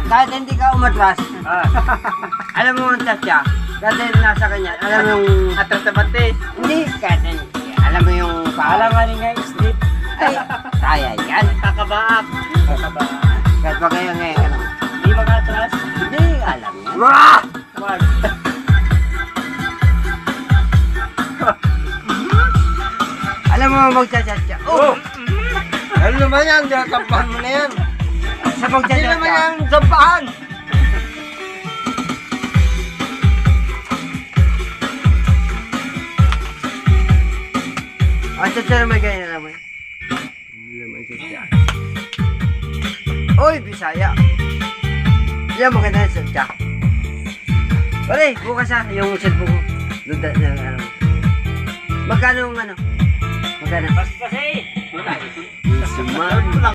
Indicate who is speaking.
Speaker 1: kahit hindi ka umatras,
Speaker 2: Ah.
Speaker 1: alam mo ang tatya, dati nasa kanya, alam mo yung,
Speaker 2: Atras na bante.
Speaker 1: hindi, kahit hindi, alam mo yung,
Speaker 2: Alam nga rin nga yung sleep.
Speaker 1: ay, kaya yan.
Speaker 2: Kakabaak. Kakabaak.
Speaker 1: Kahit pa kayo ngayon, ano,
Speaker 2: Hindi makatras.
Speaker 1: hindi, alam yan. Wah!
Speaker 2: Wag.
Speaker 1: Alam mo magtsatsa.
Speaker 2: Oh!
Speaker 1: Ano naman yan, sampahan mo na yan. Sa
Speaker 2: Hindi
Speaker 1: magtsatsa.
Speaker 2: naman yan sampahan.
Speaker 1: Ang tsatsa naman ganyan naman. Hindi naman tsatsa. Uy, Bisaya. Yan maganda yung tsatsa. Pare, bukas yung cellphone ko. Doon na, ano. Magkano ang ano? Magkano?
Speaker 2: Pas eh.
Speaker 1: Suman.